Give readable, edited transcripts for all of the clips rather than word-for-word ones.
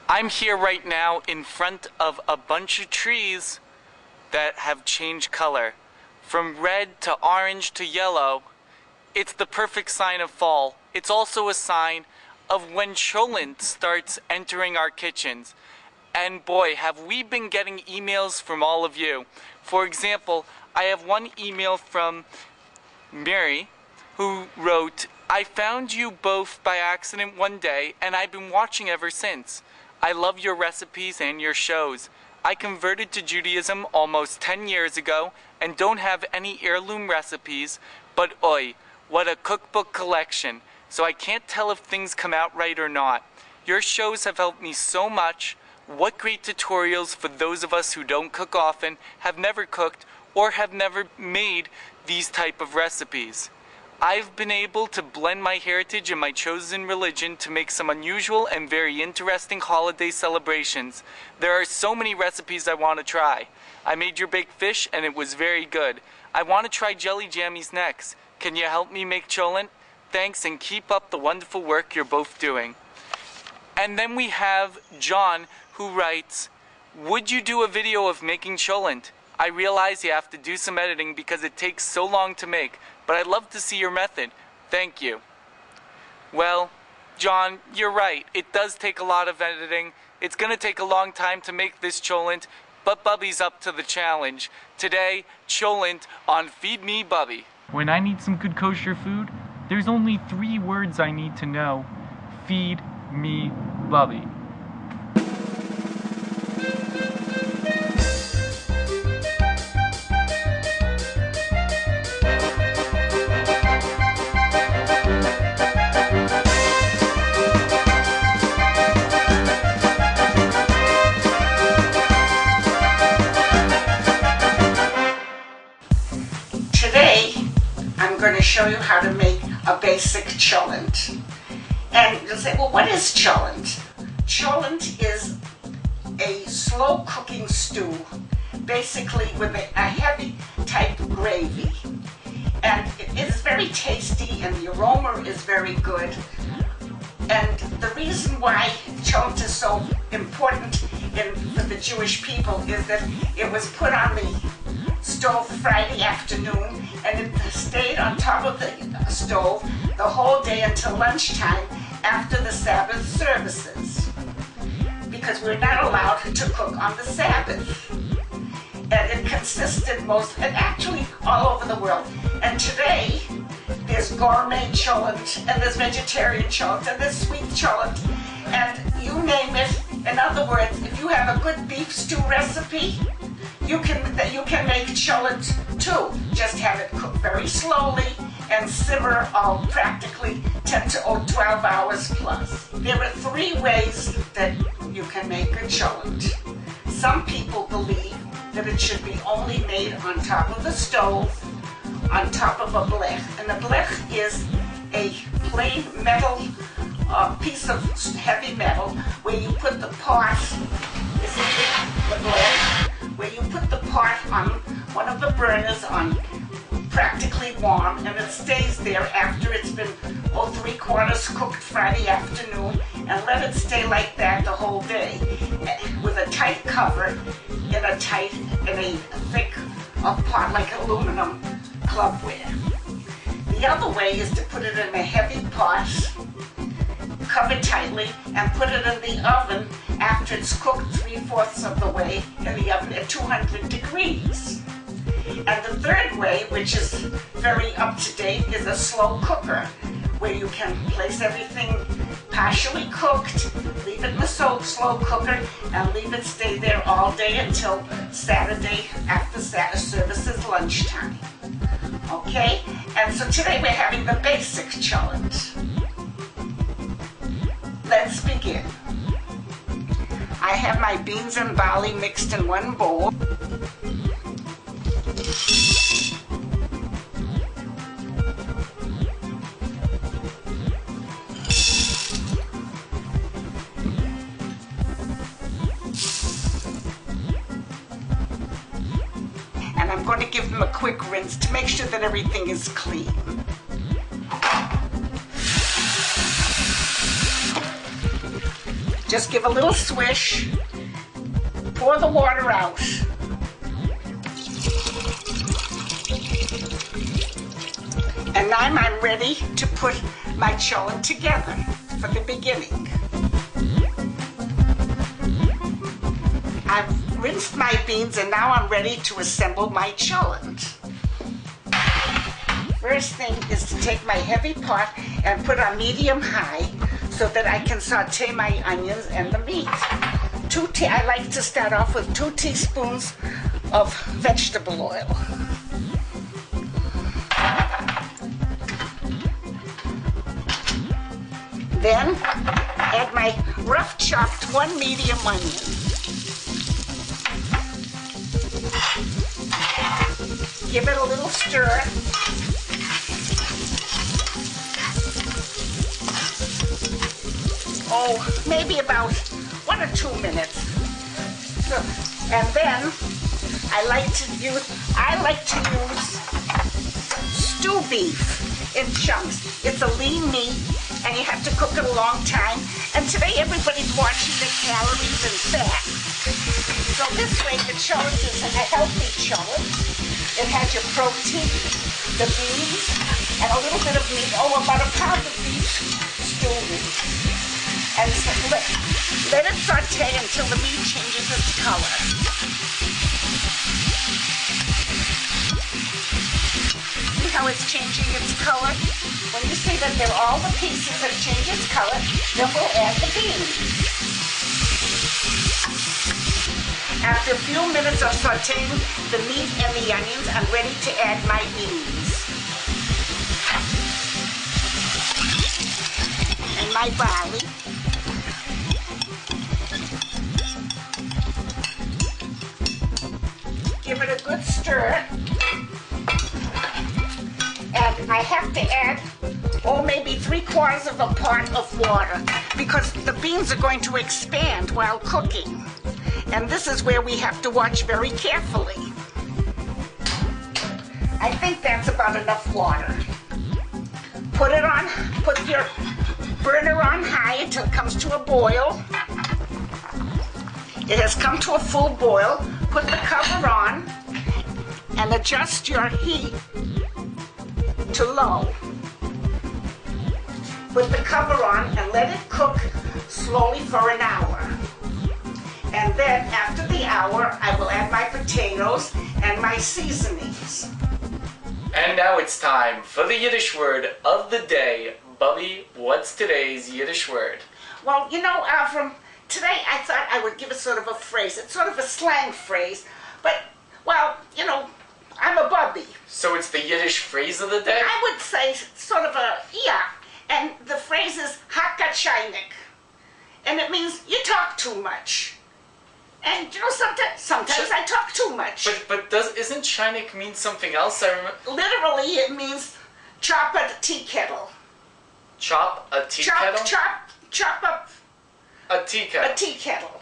I'm here right now in front of a bunch of trees that have changed color. From red to orange to yellow. It's the perfect sign of fall. It's also a sign of when Cholent starts entering our kitchens. And boy, have we been getting emails from all of you. For example, I have one email from Mary who wrote, "I found you both by accident one day and I've been watching ever since. I love your recipes and your shows. I converted to Judaism almost 10 years ago and don't have any heirloom recipes, but oi, what a cookbook collection. So I can't tell if things come out right or not. Your shows have helped me so much. What great tutorials for those of us who don't cook often, have never cooked, or have never made these type of recipes. I've been able to blend my heritage and my chosen religion to make some unusual and very interesting holiday celebrations. There are so many recipes I want to try. I made your baked fish and it was very good. I want to try jelly jammies next. Can you help me make cholent? Thanks and keep up the wonderful work you're both doing." And then we have John who writes, "Would you do a video of making cholent? I realize you have to do some editing because it takes so long to make, but I'd love to see your method. Thank you." Well, John, you're right. It does take a lot of editing. It's going to take a long time to make this cholent, but Bubby's up to the challenge. Today, cholent on Feed Me Bubby. When I need some good kosher food, there's only 3 words I need to know. Feed me Bubby. Today, I'm going to show you how to make a basic cholent. And you'll say, well, what is cholent? Cholent is a slow cooking stew, basically with a heavy type gravy. And it is very tasty and the aroma is very good. And the reason why cholent is so important for the Jewish people is that it was put on the stove Friday afternoon and it stayed on top of the stove the whole day until lunchtime after the Sabbath services, because we're not allowed to cook on the Sabbath. And it consisted and actually all over the world. And today there's gourmet cholent and there's vegetarian cholent and there's sweet cholent and you name it. In other words, if you have a good beef stew recipe, you can make cholent too. Just have it cooked very slowly and simmer practically 10 to 12 hours plus. There are 3 ways that you can make a cholent. Some people believe that it should be only made on top of the stove, on top of a blech. And the blech is a plain metal piece of heavy metal where you put the pot, the blech, where you put the pot on one of the burners on practically warm, and it stays there after it's been 3/4 cooked Friday afternoon, and let it stay like that the whole day with a tight cover in a thick pot like aluminum clubware. The other way is to put it in a heavy pot, cover tightly, and put it in the oven after it's cooked 3/4 of the way in the oven at 200 degrees. And the third way, which is very up to date, is a slow cooker, where you can place everything partially cooked, leave it in the slow cooker, and leave it stay there all day until Saturday after services lunchtime. Okay? And so today we're having the basic cholent. Let's begin. I have my beans and barley mixed in one bowl. And I'm going to give them a quick rinse to make sure that everything is clean. Just give a little swish. Pour the water out. And now I'm ready to put my cholent together for the beginning. I've rinsed my beans and now I'm ready to assemble my cholent. First thing is to take my heavy pot and put on medium-high so that I can saute my onions and the meat. I like to start off with 2 teaspoons of vegetable oil. Then add my rough chopped 1 medium onion. Give it a little stir. Oh, maybe about 1 or 2 minutes. So, and then I like to use stew beef in chunks. It's a lean meat and you have to cook it a long time. And today everybody's watching the calories and fat. So this way the cholent is a healthy cholent. It has your protein, the beans, and a little bit of meat. Oh, about a pound of beef stew meat. And so let it saute until the meat changes its color. See how it's changing its color? When you see that all the pieces have changed its color, then we'll add the beans. After a few minutes of sauteing the meat and the onions, I'm ready to add my beans. And my barley. Give it a good stir. And I have to add, maybe 3/4 of a pot of water because the beans are going to expand while cooking. And this is where we have to watch very carefully. I think that's about enough water. Put your burner on high until it comes to a boil. It has come to a full boil. Put the cover on and adjust your heat to low. Put the cover on and let it cook slowly for an hour. And then after the hour, I will add my potatoes and my seasonings. And now it's time for the Yiddish word of the day. Bubbe, what's today's Yiddish word? Well, from today I thought I would give it sort of a phrase. It's sort of a slang phrase, but, I'm a Bubbe. So it's the Yiddish phrase of the day? I would say sort of and the phrase is hakachainik. And it means you talk too much. And sometimes I talk too much. But isn't chinik mean something else? I remember. Literally, it means chop a tea kettle. Chop a tea kettle? Chop up a tea kettle. A tea kettle.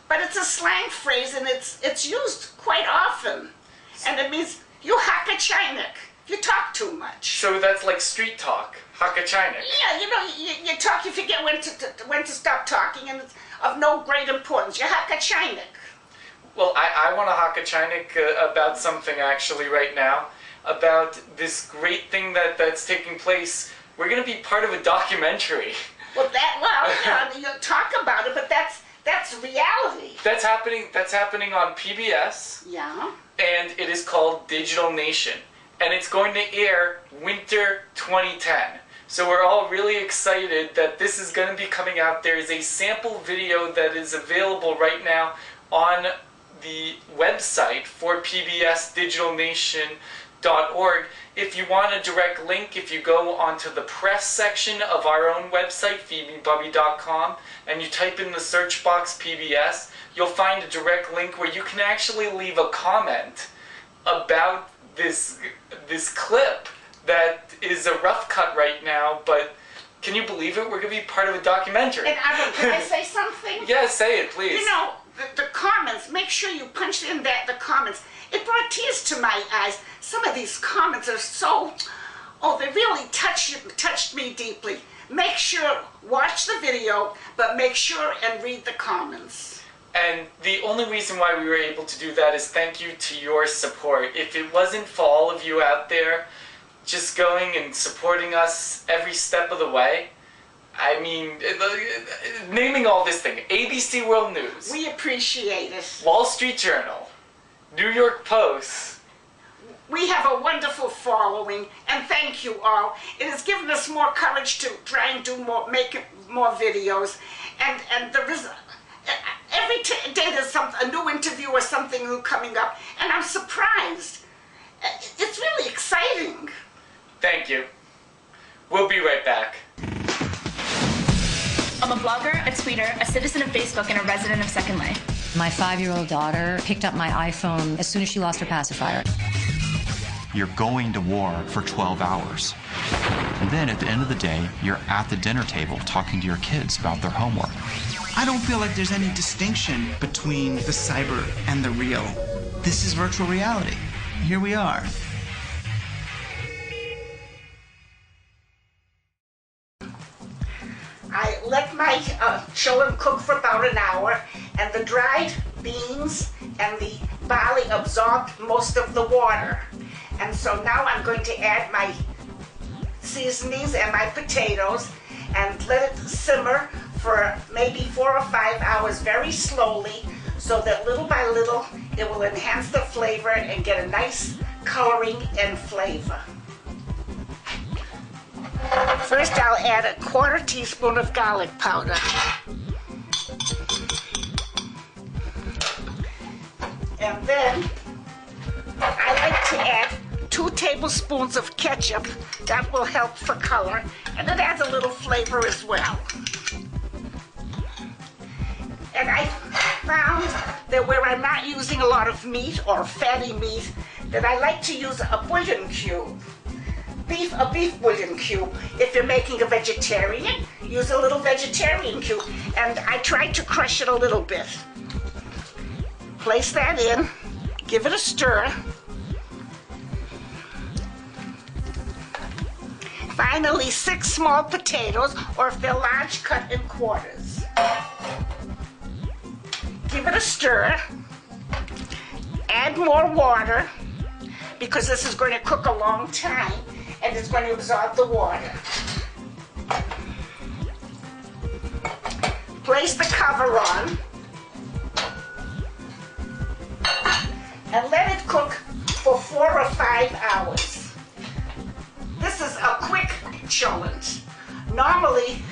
But it's a slang phrase and it's used quite often. And it means you hakachainik. You talk too much. So that's like street talk. Hakachainik. Yeah, you talk, you forget when to stop talking, and it's of no great importance. You're hakachainik. Well, I want to hakachainik about something actually right now, about this great thing that's taking place. We're going to be part of a documentary. Well, you'll talk about it, but that's reality. That's happening on PBS. Yeah. And it is called Digital Nation. And it's going to air winter 2010. So we're all really excited that this is going to be coming out. There is a sample video that is available right now on the website for pbsdigitalnation.org. If you want a direct link, if you go onto the press section of our own website, feedmebubbe.com, and you type in the search box PBS, you'll find a direct link where you can actually leave a comment about this clip that is a rough cut right now, but can you believe it? We're going to be part of a documentary. And can I say something? Yeah, say it, please. The comments, make sure you punch in the comments. It brought tears to my eyes. Some of these comments are so, they really touched me deeply. Make sure watch the video, but make sure and read the comments. And the only reason why we were able to do that is thank you to your support. If it wasn't for all of you out there just going and supporting us every step of the way, I mean, naming all this thing, ABC World News, We appreciate it. Wall Street Journal, New York Post. We have a wonderful following, and thank you all. It has given us more courage to try and do more, make more videos. And there is, every day there's a new interview or something new coming up, and I'm surprised. It's really exciting. Thank you. We'll be right back. I'm a blogger, a tweeter, a citizen of Facebook, and a resident of Second Life. My 5-year-old daughter picked up my iPhone as soon as she lost her pacifier. You're going to war for 12 hours. And then at the end of the day, you're at the dinner table talking to your kids about their homework. I don't feel like there's any distinction between the cyber and the real. This is virtual reality. Here we are. I let my Cholent cook for about an hour, and the dried beans and the barley absorbed most of the water. And so now I'm going to add my seasonings and my potatoes and let it simmer for maybe 4 or 5 hours very slowly, so that little by little it will enhance the flavor and get a nice coloring and flavor. First I'll add a 1/4 teaspoon of garlic powder. And then I like to add 2 tablespoons of ketchup. That will help for color, and it adds a little flavor as well. And I found that where I'm not using a lot of meat or fatty meat, that I like to use a bouillon cube. A beef bouillon cube. If you're making a vegetarian, use a little vegetarian cube. And I tried to crush it a little bit. Place that in, give it a stir. Finally, 6 small potatoes, or if they're large, cut in quarters. Give it a stir. Add more water, because this is going to cook a long time, and it's going to absorb the water. Place the cover on, and let it cook for 4 or 5 hours. This is a quick cholent. Normally,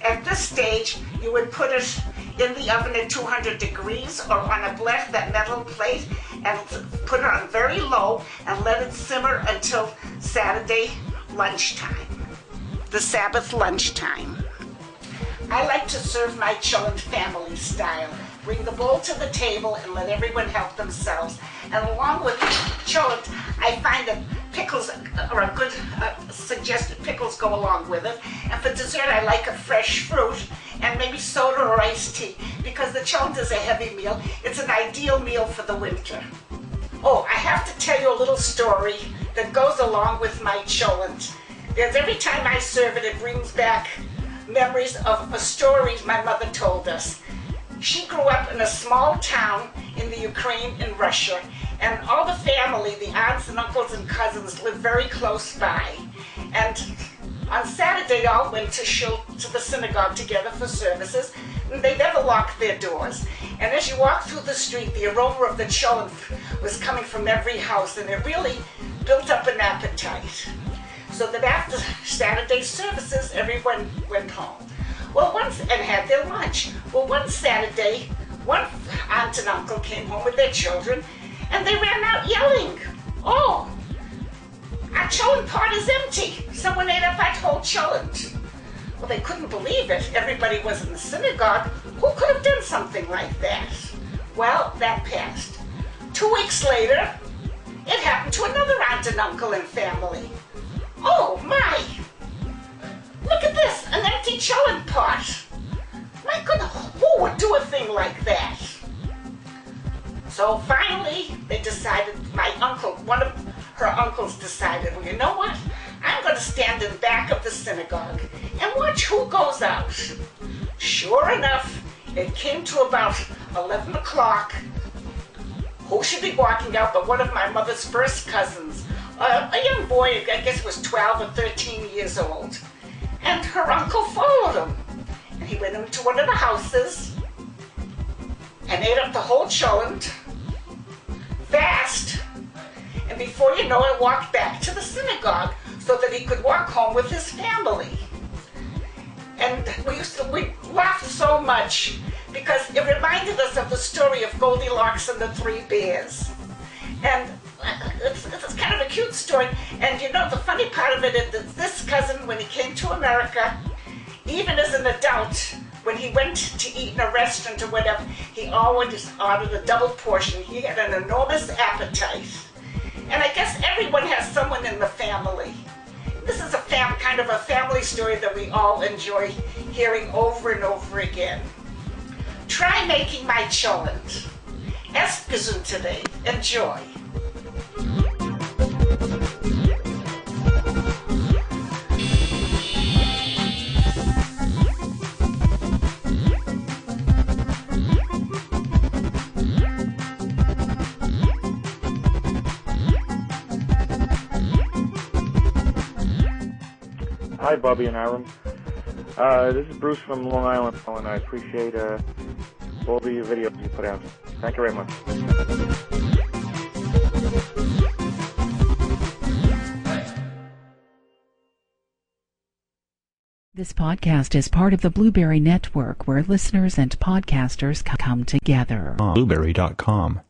at this stage, you would put it in the oven at 200 degrees or on a blech, that metal plate, and put it on very low and let it simmer until Saturday lunchtime, the Sabbath lunchtime. I like to serve my cholent family style. Bring the bowl to the table and let everyone help themselves. And along with cholent, I find that pickles are a good suggested. Pickles go along with it. And for dessert, I like a fresh fruit and maybe soda or iced tea, because the cholent is a heavy meal. It's an ideal meal for the winter. Oh, I have to tell you a little story that goes along with my cholent. Because every time I serve it, it brings back memories of a story my mother told us. She grew up in a small town in the Ukraine in Russia, and all the family, the aunts and uncles and cousins, lived very close by. And on Saturday, they all went to the synagogue together for services, and they never locked their doors. And as you walk through the street, the aroma of the cholent was coming from every house, and it really built up an appetite. So that after Saturday services, everyone went home. And had their lunch. Well, one Saturday, one aunt and uncle came home with their children, and they ran out yelling, "Oh, our cholent pot is empty. Someone ate up our whole cholent." Well, they couldn't believe it. Everybody was in the synagogue. Who could have done something like that? Well, that passed. 2 weeks later, it happened to another aunt and uncle and family. Oh my! Look at this, an empty cholent pot. My goodness, who would do a thing like that? So finally, they decided, one of her uncles decided, well, you know what? I'm going going to stand in back of the synagogue and watch who goes out. Sure enough, it came to about 11 o'clock. Who should be walking out but one of my mother's first cousins, a young boy, I guess was 12 or 13 years old. And her uncle followed him. And he went into one of the houses and ate up the whole cholent, fast. And before you know it, walked back to the synagogue so that he could walk home with his family. And we laughed so much because it reminded us of the story of Goldilocks and the Three Bears. And it's kind of a cute story. And you know, the funny part of it is that this cousin, when he came to America, even as an adult, when he went to eat in a restaurant or whatever, he always ordered a double portion. He had an enormous appetite. And I guess everyone has someone in the family. This is kind of a family story that we all enjoy hearing over and over again. Try making my cholent. Esst gesund today. Enjoy. Hi, Bubbe and Aram. This is Bruce from Long Island, and I appreciate all the videos you put out. Thank you very much. This podcast is part of the Blueberry Network, where listeners and podcasters come together. Blueberry.com.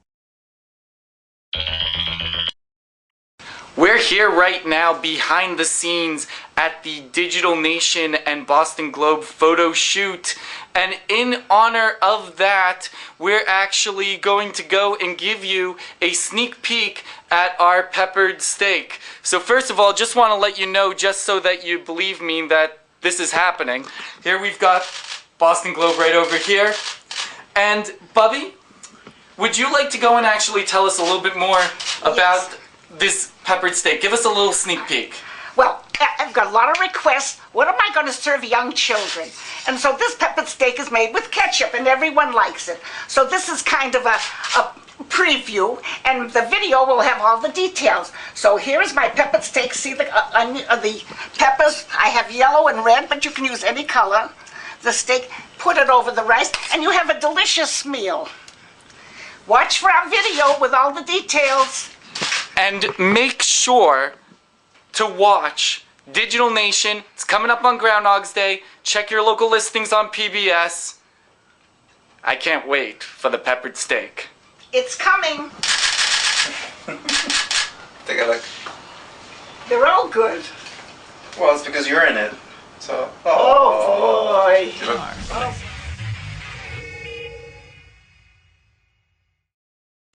We're here right now behind the scenes at the Digital Nation and Boston Globe photo shoot. And in honor of that, we're actually going to go and give you a sneak peek at our peppered steak. So first of all, just want to let you know, just so that you believe me that this is happening. Here we've got Boston Globe right over here. And Bubbe, would you like to go and actually tell us a little bit more about this peppered steak? Give us a little sneak peek. Well, I've got a lot of requests. What am I going to serve young children? And so this peppered steak is made with ketchup, and everyone likes it. So this is kind of a preview, and the video will have all the details. So here's my peppered steak. See the peppers? I have yellow and red, but you can use any color. The steak, put it over the rice, and you have a delicious meal. Watch for our video with all the details. And make sure to watch Digital Nation. It's coming up on Groundhog's Day. Check your local listings on PBS. I can't wait for the peppered steak. It's coming. Take a look. They're all good. Well, it's because you're in it. So. Oh.